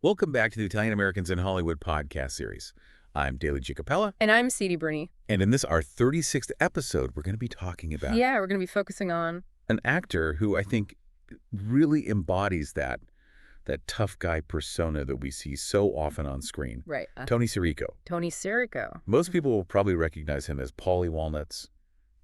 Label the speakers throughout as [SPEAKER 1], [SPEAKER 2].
[SPEAKER 1] Welcome back to the Italian Americans in Hollywood podcast series. I'm Daley Giacopella.
[SPEAKER 2] And I'm Sadie Bruni.
[SPEAKER 1] And in this, our 36th episode, we're going to be talking about
[SPEAKER 2] we're going to be focusing on
[SPEAKER 1] an actor who I think really embodies that tough guy persona that we see so often on screen.
[SPEAKER 2] Right.
[SPEAKER 1] Tony Sirico.
[SPEAKER 2] Tony Sirico.
[SPEAKER 1] Most people will probably recognize him as Paulie Walnut's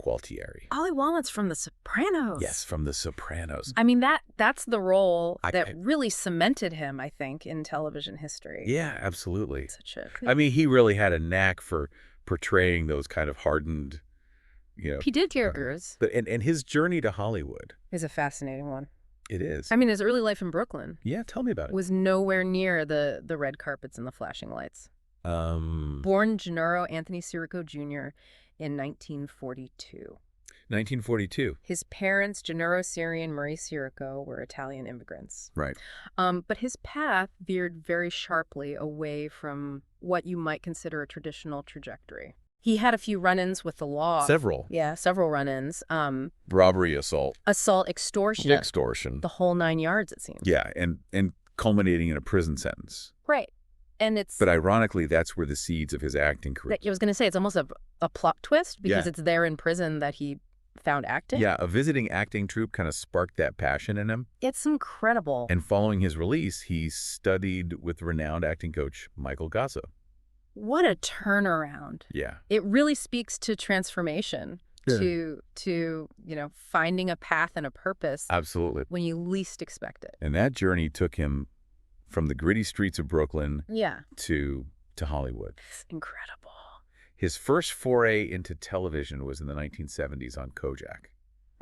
[SPEAKER 1] Gualtieri.
[SPEAKER 2] Paulie Walnut's from The Sopranos.
[SPEAKER 1] Yes, from The Sopranos.
[SPEAKER 2] I mean, that's the role that really cemented him, I think, in television history.
[SPEAKER 1] Yeah, absolutely.
[SPEAKER 2] I
[SPEAKER 1] mean, he really had a knack for portraying those kind of hardened,
[SPEAKER 2] he did characters.
[SPEAKER 1] But and his journey to Hollywood
[SPEAKER 2] is a fascinating one.
[SPEAKER 1] It is.
[SPEAKER 2] I mean, his early life in Brooklyn.
[SPEAKER 1] Yeah, tell me about it.
[SPEAKER 2] Was nowhere near the red carpets and the flashing lights. Born Gennaro Anthony Sirico Jr. in 1942.
[SPEAKER 1] 1942.
[SPEAKER 2] His parents, Gennaro Siri and Marie Sirico, were Italian immigrants.
[SPEAKER 1] Right.
[SPEAKER 2] But his path veered very sharply away from what you might consider a traditional trajectory. He had a few run-ins with the law.
[SPEAKER 1] Several.
[SPEAKER 2] Yeah, several run-ins.
[SPEAKER 1] Robbery, assault.
[SPEAKER 2] Extortion.
[SPEAKER 1] Extortion.
[SPEAKER 2] The whole 9 yards, it seems.
[SPEAKER 1] Yeah, and culminating in a prison sentence.
[SPEAKER 2] Right. And it's...
[SPEAKER 1] But ironically, that's where the seeds of his acting career...
[SPEAKER 2] I was going to say, it's almost a plot twist because it's there in prison that he found acting.
[SPEAKER 1] Yeah, a visiting acting troupe kind of sparked that passion in him.
[SPEAKER 2] It's incredible.
[SPEAKER 1] And following his release, he studied with renowned acting coach Michael Gasso.
[SPEAKER 2] What a turnaround.
[SPEAKER 1] Yeah.
[SPEAKER 2] It really speaks to transformation, to finding a path and a purpose.
[SPEAKER 1] Absolutely.
[SPEAKER 2] When you least expect it.
[SPEAKER 1] And that journey took him from the gritty streets of Brooklyn to Hollywood.
[SPEAKER 2] It's incredible.
[SPEAKER 1] His first foray into television was in the 1970s on Kojak.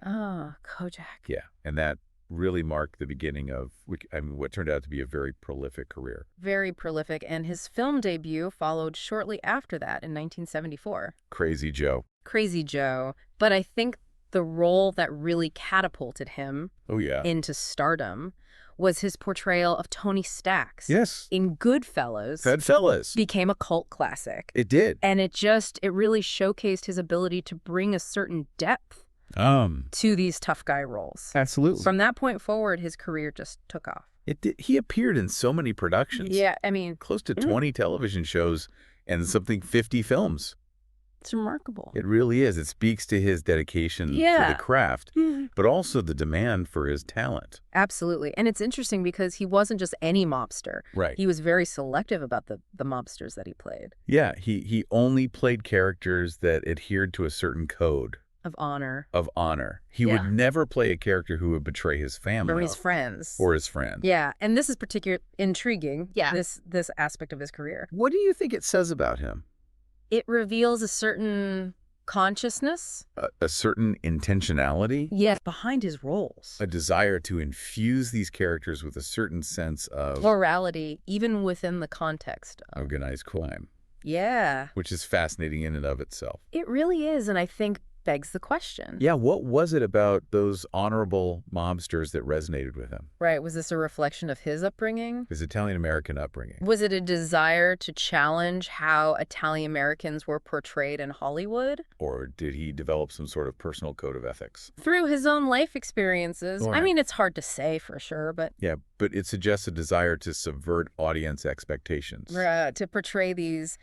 [SPEAKER 2] Oh, Kojak.
[SPEAKER 1] Yeah, and that really marked the beginning of what turned out to be a very prolific career.
[SPEAKER 2] Very prolific, and his film debut followed shortly after that in 1974.
[SPEAKER 1] Crazy Joe.
[SPEAKER 2] Crazy Joe. But I think the role that really catapulted him into stardom was his portrayal of Tony Stacks.
[SPEAKER 1] Yes.
[SPEAKER 2] In Goodfellas.
[SPEAKER 1] Goodfellas.
[SPEAKER 2] Became a cult classic.
[SPEAKER 1] It did.
[SPEAKER 2] And it really showcased his ability to bring a certain depth to these tough guy roles.
[SPEAKER 1] Absolutely.
[SPEAKER 2] From that point forward, his career just took off.
[SPEAKER 1] It did. He appeared in so many productions.
[SPEAKER 2] Yeah, I mean...
[SPEAKER 1] Close to 20 television shows and 50 films.
[SPEAKER 2] It's remarkable.
[SPEAKER 1] It really is. It speaks to his dedication to the craft, but also the demand for his talent.
[SPEAKER 2] Absolutely. And it's interesting because he wasn't just any mobster.
[SPEAKER 1] Right.
[SPEAKER 2] He was very selective about the mobsters that he played.
[SPEAKER 1] Yeah, he only played characters that adhered to a certain code.
[SPEAKER 2] Of honor.
[SPEAKER 1] He would never play a character who would betray his family.
[SPEAKER 2] Or his friends.
[SPEAKER 1] Or his friend.
[SPEAKER 2] Yeah, and this is particularly intriguing, this aspect of his career.
[SPEAKER 1] What do you think it says about him?
[SPEAKER 2] It reveals a certain consciousness.
[SPEAKER 1] A certain intentionality?
[SPEAKER 2] Yes, behind his roles.
[SPEAKER 1] A desire to infuse these characters with a certain sense of...
[SPEAKER 2] morality, even within the context of...
[SPEAKER 1] organized crime.
[SPEAKER 2] Yeah.
[SPEAKER 1] Which is fascinating in and of itself.
[SPEAKER 2] It really is, and I think begs the question.
[SPEAKER 1] Yeah, what was it about those honorable mobsters that resonated with him?
[SPEAKER 2] Right. Was this a reflection of his upbringing?
[SPEAKER 1] His Italian-American upbringing.
[SPEAKER 2] Was it a desire to challenge how Italian-Americans were portrayed in Hollywood?
[SPEAKER 1] Or did he develop some sort of personal code of ethics?
[SPEAKER 2] Through his own life experiences. Right. I mean, it's hard to say for sure, but...
[SPEAKER 1] Yeah, but it suggests a desire to subvert audience expectations.
[SPEAKER 2] To portray these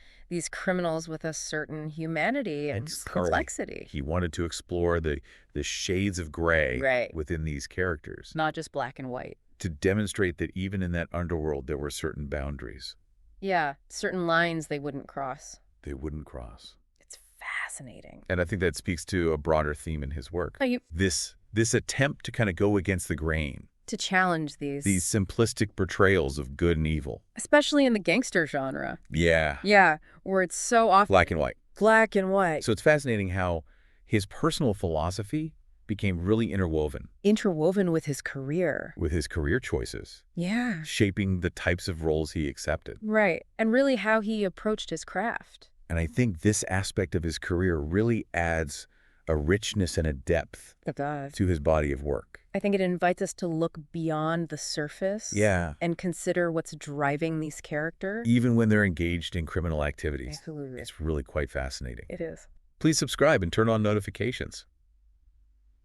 [SPEAKER 2] criminals with a certain humanity and complexity.
[SPEAKER 1] He wanted to explore the shades of gray within these characters.
[SPEAKER 2] Not just black and white.
[SPEAKER 1] To demonstrate that even in that underworld, there were certain boundaries.
[SPEAKER 2] Yeah, certain lines they wouldn't cross.
[SPEAKER 1] They wouldn't cross.
[SPEAKER 2] It's fascinating.
[SPEAKER 1] And I think that speaks to a broader theme in his work. This attempt to kind of go against the grain.
[SPEAKER 2] To challenge these
[SPEAKER 1] simplistic portrayals of good and evil.
[SPEAKER 2] Especially in the gangster genre.
[SPEAKER 1] Yeah.
[SPEAKER 2] Yeah, where it's so often...
[SPEAKER 1] black and white.
[SPEAKER 2] Black and white.
[SPEAKER 1] So it's fascinating how his personal philosophy became really interwoven.
[SPEAKER 2] Interwoven with his career.
[SPEAKER 1] With his career choices.
[SPEAKER 2] Yeah.
[SPEAKER 1] Shaping the types of roles he accepted.
[SPEAKER 2] Right. And really how he approached his craft.
[SPEAKER 1] And I think this aspect of his career really adds a richness and a depth to his body of work.
[SPEAKER 2] I think it invites us to look beyond the surface and consider what's driving these characters.
[SPEAKER 1] Even when they're engaged in criminal activities.
[SPEAKER 2] Absolutely.
[SPEAKER 1] It's really quite fascinating.
[SPEAKER 2] It is.
[SPEAKER 1] Please subscribe and turn on notifications.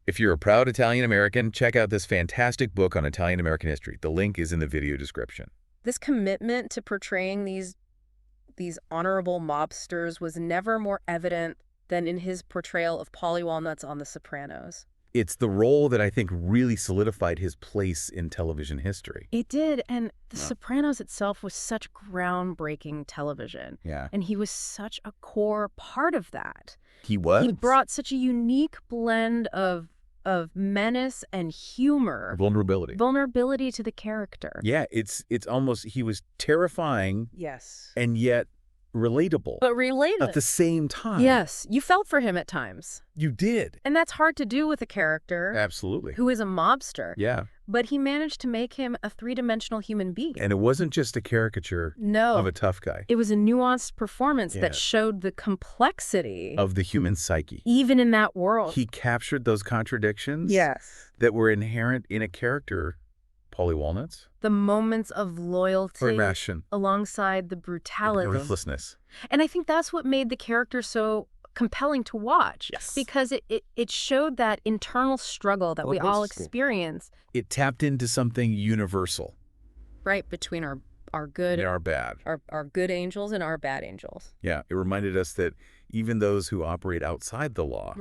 [SPEAKER 1] If you're a proud Italian American, check out this fantastic book on Italian American history. The link is in the video description.
[SPEAKER 2] This commitment to portraying these honorable mobsters was never more evident than in his portrayal of Paulie Walnuts on The Sopranos.
[SPEAKER 1] It's the role that I think really solidified his place in television history.
[SPEAKER 2] It did, and The Sopranos itself was such groundbreaking television.
[SPEAKER 1] Yeah.
[SPEAKER 2] And he was such a core part of that.
[SPEAKER 1] He was?
[SPEAKER 2] He brought such a unique blend of menace and humor. Vulnerability to the character.
[SPEAKER 1] Yeah, it's almost, he was terrifying.
[SPEAKER 2] Yes.
[SPEAKER 1] And yet relatable.
[SPEAKER 2] But relatable.
[SPEAKER 1] At the same time.
[SPEAKER 2] Yes. You felt for him at times.
[SPEAKER 1] You did.
[SPEAKER 2] And that's hard to do with a character.
[SPEAKER 1] Absolutely.
[SPEAKER 2] Who is a mobster.
[SPEAKER 1] Yeah.
[SPEAKER 2] But he managed to make him a three-dimensional human being.
[SPEAKER 1] And it wasn't just a caricature of a tough guy.
[SPEAKER 2] It was a nuanced performance that showed the complexity
[SPEAKER 1] of the human psyche.
[SPEAKER 2] Even in that world.
[SPEAKER 1] He captured those contradictions
[SPEAKER 2] that
[SPEAKER 1] were inherent in a character, Paulie Walnuts.
[SPEAKER 2] The moments of loyalty
[SPEAKER 1] Passion.
[SPEAKER 2] Alongside the brutality.
[SPEAKER 1] The ruthlessness.
[SPEAKER 2] And I think that's what made the character so compelling to watch.
[SPEAKER 1] Yes.
[SPEAKER 2] Because it showed that internal struggle that we all experience.
[SPEAKER 1] It tapped into something universal.
[SPEAKER 2] Right, between our good
[SPEAKER 1] and our bad.
[SPEAKER 2] Our good angels and our bad angels.
[SPEAKER 1] Yeah, it reminded us that even those who operate outside the law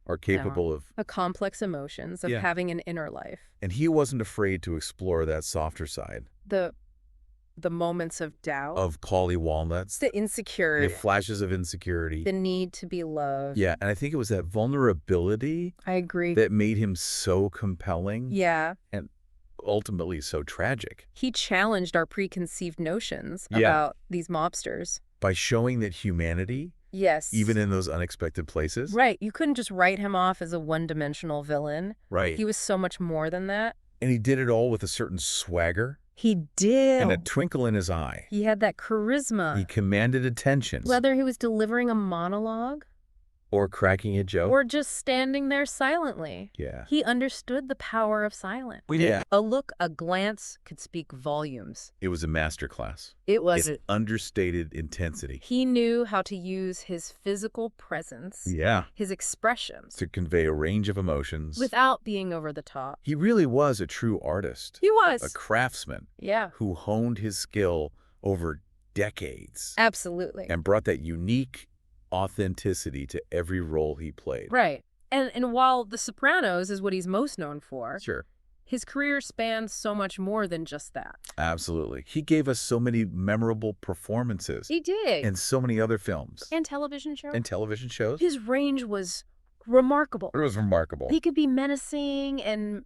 [SPEAKER 1] are capable of
[SPEAKER 2] a complex emotions, of having an inner life.
[SPEAKER 1] And he wasn't afraid to explore that softer side.
[SPEAKER 2] The moments of doubt.
[SPEAKER 1] Of Paulie Walnuts.
[SPEAKER 2] The insecurity.
[SPEAKER 1] The flashes of insecurity.
[SPEAKER 2] The need to be loved.
[SPEAKER 1] Yeah, and I think it was that vulnerability.
[SPEAKER 2] I agree.
[SPEAKER 1] That made him so compelling.
[SPEAKER 2] Yeah.
[SPEAKER 1] And ultimately so tragic.
[SPEAKER 2] He challenged our preconceived notions about these mobsters.
[SPEAKER 1] By showing that humanity, even in those unexpected places.
[SPEAKER 2] Right. You couldn't just write him off as a one-dimensional villain.
[SPEAKER 1] Right.
[SPEAKER 2] He was so much more than that.
[SPEAKER 1] And he did it all with a certain swagger.
[SPEAKER 2] He did.
[SPEAKER 1] And a twinkle in his eye.
[SPEAKER 2] He had that charisma.
[SPEAKER 1] He commanded attention.
[SPEAKER 2] Whether he was delivering a monologue.
[SPEAKER 1] Or cracking a joke.
[SPEAKER 2] Or just standing there silently.
[SPEAKER 1] Yeah.
[SPEAKER 2] He understood the power of silence. A look, a glance could speak volumes.
[SPEAKER 1] It was a masterclass.
[SPEAKER 2] It was.
[SPEAKER 1] It's understated intensity.
[SPEAKER 2] He knew how to use his physical presence. His expressions.
[SPEAKER 1] To convey a range of emotions.
[SPEAKER 2] Without being over the top.
[SPEAKER 1] He really was a true artist.
[SPEAKER 2] He was.
[SPEAKER 1] A craftsman. Who honed his skill over decades.
[SPEAKER 2] Absolutely.
[SPEAKER 1] And brought that unique authenticity to every role he played.
[SPEAKER 2] Right. And while The Sopranos is what he's most known for, his career spans so much more than just that.
[SPEAKER 1] Absolutely. He gave us so many memorable performances.
[SPEAKER 2] He did.
[SPEAKER 1] And so many other films.
[SPEAKER 2] And television shows. His range was remarkable.
[SPEAKER 1] It was remarkable.
[SPEAKER 2] He could be menacing and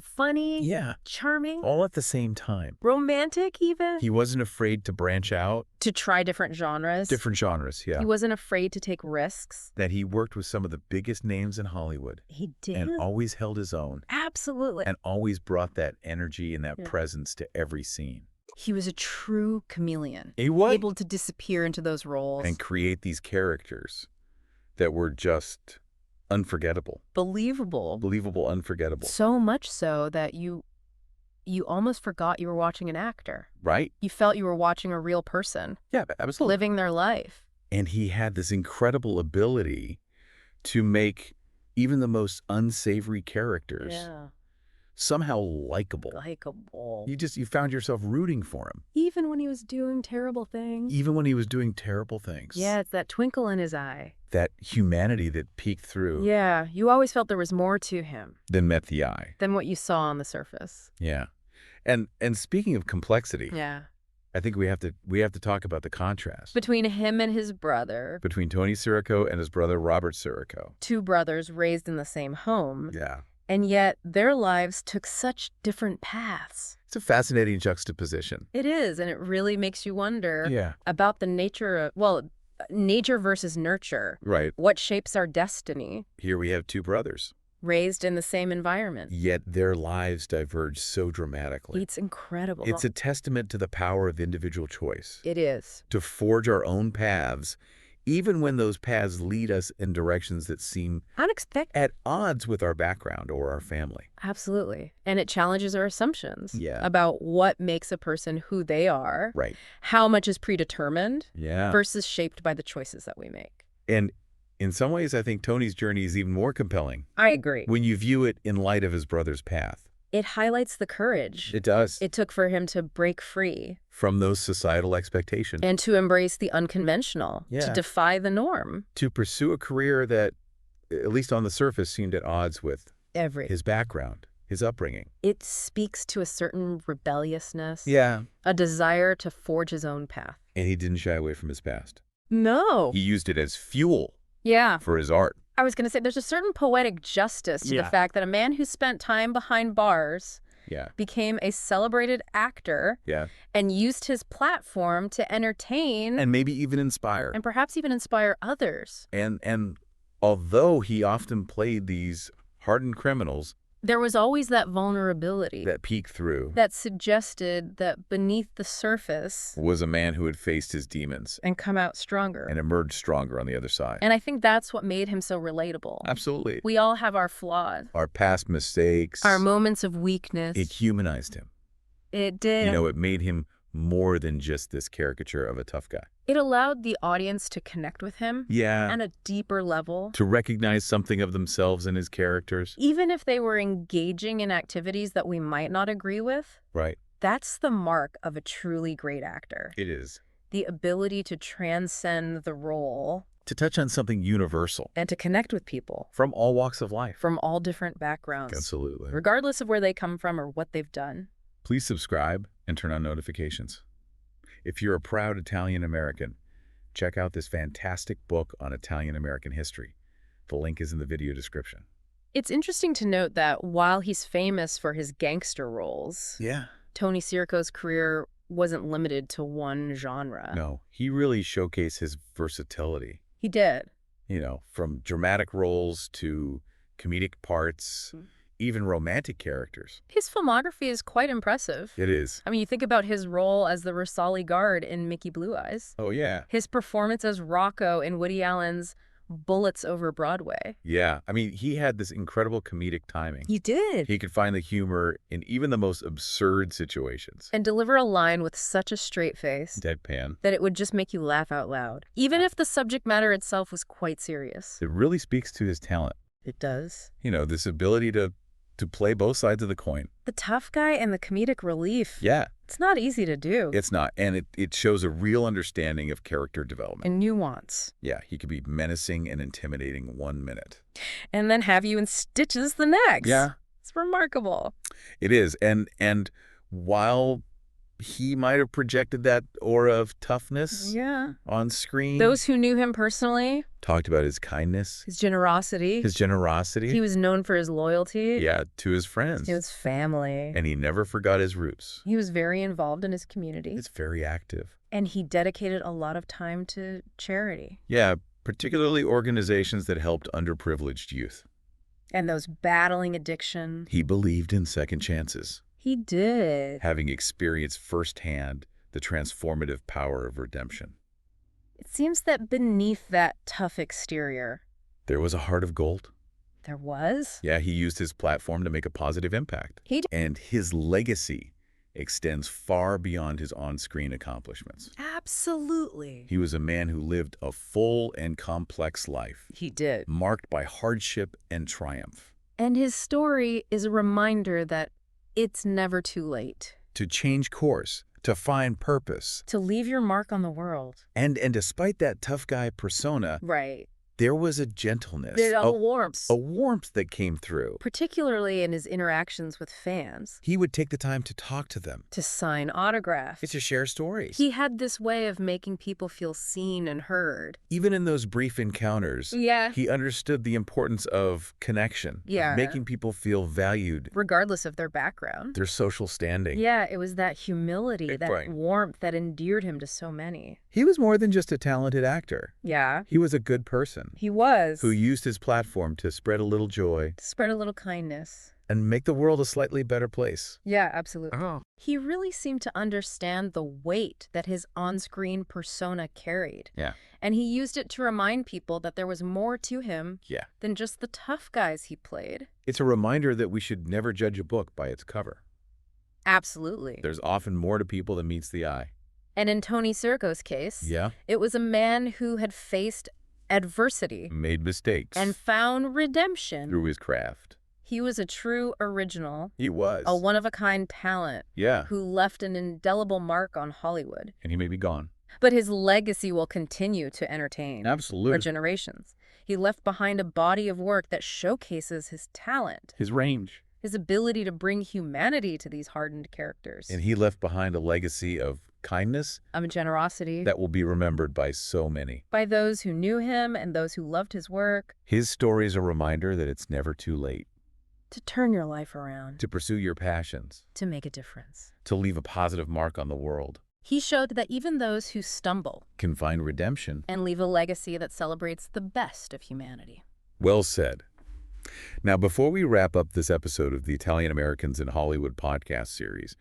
[SPEAKER 2] funny. Charming.
[SPEAKER 1] All at the same time.
[SPEAKER 2] Romantic, even.
[SPEAKER 1] He wasn't afraid to branch out.
[SPEAKER 2] To try different genres.
[SPEAKER 1] He
[SPEAKER 2] wasn't afraid to take risks.
[SPEAKER 1] That he worked with some of the biggest names in Hollywood.
[SPEAKER 2] He did.
[SPEAKER 1] And always held his own.
[SPEAKER 2] Absolutely.
[SPEAKER 1] And always brought that energy and that presence to every scene.
[SPEAKER 2] He was a true chameleon.
[SPEAKER 1] He was.
[SPEAKER 2] Able to disappear into those roles.
[SPEAKER 1] And create these characters that were just unforgettable.
[SPEAKER 2] Believable,
[SPEAKER 1] unforgettable.
[SPEAKER 2] So much so that you almost forgot you were watching an actor.
[SPEAKER 1] Right.
[SPEAKER 2] You felt you were watching a real person.
[SPEAKER 1] Yeah, absolutely.
[SPEAKER 2] Living their life.
[SPEAKER 1] And he had this incredible ability to make even the most unsavory characters somehow likable. You found yourself rooting for him.
[SPEAKER 2] Even when he was doing terrible things.
[SPEAKER 1] Yeah,
[SPEAKER 2] it's that twinkle in his eye.
[SPEAKER 1] That humanity that peeked through.
[SPEAKER 2] Yeah, you always felt there was more to him.
[SPEAKER 1] Than met the eye.
[SPEAKER 2] Than what you saw on the surface.
[SPEAKER 1] Yeah. And speaking of complexity.
[SPEAKER 2] Yeah.
[SPEAKER 1] I think we have to talk about the contrast.
[SPEAKER 2] Between him and his brother.
[SPEAKER 1] Between Tony Sirico and his brother Robert Sirico.
[SPEAKER 2] Two brothers raised in the same home.
[SPEAKER 1] Yeah.
[SPEAKER 2] And yet their lives took such different paths.
[SPEAKER 1] It's a fascinating juxtaposition.
[SPEAKER 2] It is, and it really makes you wonder about the nature of, nature versus nurture.
[SPEAKER 1] Right.
[SPEAKER 2] What shapes our destiny?
[SPEAKER 1] Here we have two brothers.
[SPEAKER 2] Raised in the same environment.
[SPEAKER 1] Yet their lives diverge so dramatically.
[SPEAKER 2] It's incredible.
[SPEAKER 1] It's a testament to the power of individual choice.
[SPEAKER 2] It is.
[SPEAKER 1] To forge our own paths, even when those paths lead us in directions that seem
[SPEAKER 2] unexpected,
[SPEAKER 1] at odds with our background or our family.
[SPEAKER 2] Absolutely. And it challenges our assumptions
[SPEAKER 1] Yeah.
[SPEAKER 2] about what makes a person who they are,
[SPEAKER 1] Right.
[SPEAKER 2] how much is predetermined
[SPEAKER 1] Yeah.
[SPEAKER 2] versus shaped by the choices that we make.
[SPEAKER 1] And in some ways, I think Tony's journey is even more compelling.
[SPEAKER 2] I agree.
[SPEAKER 1] When you view it in light of his brother's path.
[SPEAKER 2] It highlights the courage
[SPEAKER 1] It does.
[SPEAKER 2] it took for him to break free.
[SPEAKER 1] From those societal expectations.
[SPEAKER 2] And to embrace the unconventional.
[SPEAKER 1] Yeah.
[SPEAKER 2] To defy the norm.
[SPEAKER 1] To pursue a career that, at least on the surface, seemed at odds with his background, his upbringing.
[SPEAKER 2] It speaks to a certain rebelliousness.
[SPEAKER 1] Yeah.
[SPEAKER 2] A desire to forge his own path.
[SPEAKER 1] And he didn't shy away from his past.
[SPEAKER 2] No.
[SPEAKER 1] He used it as fuel
[SPEAKER 2] Yeah.
[SPEAKER 1] for his art.
[SPEAKER 2] I was going to say, there's a certain poetic justice to the fact that a man who spent time behind bars became a celebrated actor and used his platform to entertain.
[SPEAKER 1] And maybe even inspire.
[SPEAKER 2] And perhaps even inspire others.
[SPEAKER 1] And although he often played these hardened criminals,
[SPEAKER 2] there was always that vulnerability
[SPEAKER 1] that peeked through,
[SPEAKER 2] that suggested that beneath the surface
[SPEAKER 1] was a man who had faced his demons
[SPEAKER 2] and come out stronger
[SPEAKER 1] and emerged stronger on the other side.
[SPEAKER 2] And I think that's what made him so relatable.
[SPEAKER 1] Absolutely.
[SPEAKER 2] We all have our flaws,
[SPEAKER 1] our past mistakes,
[SPEAKER 2] our moments of weakness.
[SPEAKER 1] It humanized him.
[SPEAKER 2] It did.
[SPEAKER 1] You know, it made him more than just this caricature of a tough guy.
[SPEAKER 2] It allowed the audience to connect with him on a deeper level.
[SPEAKER 1] To recognize something of themselves in his characters.
[SPEAKER 2] Even if they were engaging in activities that we might not agree with.
[SPEAKER 1] Right.
[SPEAKER 2] That's the mark of a truly great actor.
[SPEAKER 1] It is.
[SPEAKER 2] The ability to transcend the role.
[SPEAKER 1] To touch on something universal.
[SPEAKER 2] And to connect with people.
[SPEAKER 1] From all walks of life.
[SPEAKER 2] From all different backgrounds.
[SPEAKER 1] Absolutely.
[SPEAKER 2] Regardless of where they come from or what they've done.
[SPEAKER 1] Please subscribe and turn on notifications. If you're a proud Italian-American, check out this fantastic book on Italian-American history. The link is in the video description.
[SPEAKER 2] It's interesting to note that while he's famous for his gangster roles, Tony Sirico's career wasn't limited to one genre.
[SPEAKER 1] No, he really showcased his versatility.
[SPEAKER 2] He did.
[SPEAKER 1] You know, from dramatic roles to comedic parts, even romantic characters.
[SPEAKER 2] His filmography is quite impressive.
[SPEAKER 1] It is.
[SPEAKER 2] I mean, you think about his role as the Rosali guard in Mickey Blue Eyes.
[SPEAKER 1] Oh, yeah.
[SPEAKER 2] His performance as Rocco in Woody Allen's Bullets Over Broadway.
[SPEAKER 1] Yeah. I mean, he had this incredible comedic timing.
[SPEAKER 2] He did.
[SPEAKER 1] He could find the humor in even the most absurd situations.
[SPEAKER 2] And deliver a line with such a straight face.
[SPEAKER 1] Deadpan.
[SPEAKER 2] That it would just make you laugh out loud. Even if the subject matter itself was quite serious.
[SPEAKER 1] It really speaks to his talent.
[SPEAKER 2] It does.
[SPEAKER 1] You know, this ability to play both sides of the coin.
[SPEAKER 2] The tough guy and the comedic relief.
[SPEAKER 1] Yeah.
[SPEAKER 2] It's not easy to do.
[SPEAKER 1] It's not. And it shows a real understanding of character development.
[SPEAKER 2] And nuance.
[SPEAKER 1] Yeah. He could be menacing and intimidating 1 minute.
[SPEAKER 2] And then have you in stitches the next.
[SPEAKER 1] Yeah.
[SPEAKER 2] It's remarkable.
[SPEAKER 1] It is. And while he might have projected that aura of toughness on screen.
[SPEAKER 2] Those who knew him personally
[SPEAKER 1] talked about his kindness.
[SPEAKER 2] His generosity. He was known for his loyalty.
[SPEAKER 1] Yeah, to his friends.
[SPEAKER 2] To his family.
[SPEAKER 1] And he never forgot his roots.
[SPEAKER 2] He was very involved in his community.
[SPEAKER 1] It's very active.
[SPEAKER 2] And he dedicated a lot of time to charity.
[SPEAKER 1] Yeah, particularly organizations that helped underprivileged youth.
[SPEAKER 2] And those battling addiction.
[SPEAKER 1] He believed in second chances.
[SPEAKER 2] He did.
[SPEAKER 1] Having experienced firsthand the transformative power of redemption.
[SPEAKER 2] It seems that beneath that tough exterior,
[SPEAKER 1] there was a heart of gold.
[SPEAKER 2] There was?
[SPEAKER 1] Yeah, he used his platform to make a positive impact.
[SPEAKER 2] He did.
[SPEAKER 1] And his legacy extends far beyond his on-screen accomplishments.
[SPEAKER 2] Absolutely.
[SPEAKER 1] He was a man who lived a full and complex life.
[SPEAKER 2] He did.
[SPEAKER 1] Marked by hardship and triumph.
[SPEAKER 2] And his story is a reminder that it's never too late.
[SPEAKER 1] To change course, to find purpose.
[SPEAKER 2] To leave your mark on the world.
[SPEAKER 1] And despite that tough guy persona, there was a gentleness.
[SPEAKER 2] A warmth.
[SPEAKER 1] A warmth that came through.
[SPEAKER 2] Particularly in his interactions with fans.
[SPEAKER 1] He would take the time to talk to them.
[SPEAKER 2] To sign autographs.
[SPEAKER 1] To share stories.
[SPEAKER 2] He had this way of making people feel seen and heard.
[SPEAKER 1] Even in those brief encounters, he understood the importance of connection.
[SPEAKER 2] Yeah.
[SPEAKER 1] Making people feel valued.
[SPEAKER 2] Regardless of their background.
[SPEAKER 1] Their social standing.
[SPEAKER 2] Yeah, it was that humility, that warmth that endeared him to so many.
[SPEAKER 1] He was more than just a talented actor.
[SPEAKER 2] Yeah.
[SPEAKER 1] He was a good person.
[SPEAKER 2] He was.
[SPEAKER 1] Who used his platform to spread a little joy.
[SPEAKER 2] To spread a little kindness.
[SPEAKER 1] And make the world a slightly better place.
[SPEAKER 2] Yeah, absolutely. He really seemed to understand the weight that his on-screen persona carried.
[SPEAKER 1] Yeah.
[SPEAKER 2] And he used it to remind people that there was more to him than just the tough guys he played.
[SPEAKER 1] It's a reminder that we should never judge a book by its cover.
[SPEAKER 2] Absolutely.
[SPEAKER 1] There's often more to people than meets the eye.
[SPEAKER 2] And in Tony Sirico's case, it was a man who had faced adversity.
[SPEAKER 1] Made mistakes.
[SPEAKER 2] And found redemption.
[SPEAKER 1] Through his craft.
[SPEAKER 2] He was a true original.
[SPEAKER 1] He was.
[SPEAKER 2] A one-of-a-kind talent.
[SPEAKER 1] Yeah.
[SPEAKER 2] Who left an indelible mark on Hollywood.
[SPEAKER 1] And he may be gone.
[SPEAKER 2] But his legacy will continue to entertain.
[SPEAKER 1] Absolutely.
[SPEAKER 2] For generations. He left behind a body of work that showcases his talent.
[SPEAKER 1] His range.
[SPEAKER 2] His ability to bring humanity to these hardened characters.
[SPEAKER 1] And he left behind a legacy of kindness.
[SPEAKER 2] Of generosity.
[SPEAKER 1] That will be remembered by so many.
[SPEAKER 2] By those who knew him and those who loved his work.
[SPEAKER 1] His story is a reminder that it's never too late.
[SPEAKER 2] To turn your life around.
[SPEAKER 1] To pursue your passions.
[SPEAKER 2] To make a difference.
[SPEAKER 1] To leave a positive mark on the world.
[SPEAKER 2] He showed that even those who stumble
[SPEAKER 1] can find redemption.
[SPEAKER 2] And leave a legacy that celebrates the best of humanity.
[SPEAKER 1] Well said. Now, before we wrap up this episode of the Italian Americans in Hollywood podcast series,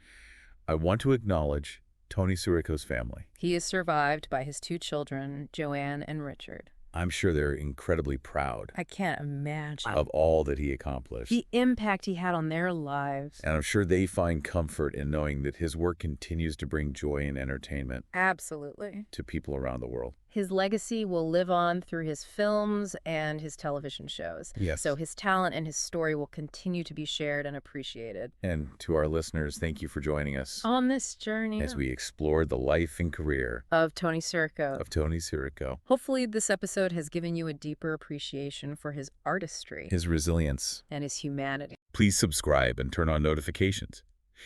[SPEAKER 1] I want to acknowledge Tony Sirico's family.
[SPEAKER 2] He is survived by his 2 children, Joanne and Richard.
[SPEAKER 1] I'm sure they're incredibly proud.
[SPEAKER 2] I can't imagine.
[SPEAKER 1] Of all that he accomplished.
[SPEAKER 2] The impact he had on their lives.
[SPEAKER 1] And I'm sure they find comfort in knowing that his work continues to bring joy and entertainment.
[SPEAKER 2] Absolutely.
[SPEAKER 1] To people around the world.
[SPEAKER 2] His legacy will live on through his films and his television shows.
[SPEAKER 1] Yes.
[SPEAKER 2] So his talent and his story will continue to be shared and appreciated.
[SPEAKER 1] And to our listeners, thank you for joining us.
[SPEAKER 2] On this journey.
[SPEAKER 1] As we explored the life and career.
[SPEAKER 2] Of Tony Sirico.
[SPEAKER 1] Of Tony Sirico.
[SPEAKER 2] Hopefully this episode has given you a deeper appreciation for his artistry.
[SPEAKER 1] His resilience.
[SPEAKER 2] And his humanity.
[SPEAKER 1] Please subscribe and turn on notifications.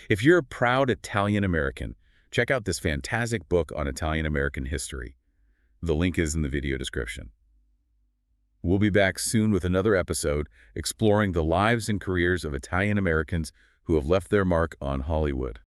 [SPEAKER 1] If you're a proud Italian American, check out this fantastic book on Italian American history. The link is in the video description. We'll be back soon with another episode exploring the lives and careers of Italian Americans who have left their mark on Hollywood.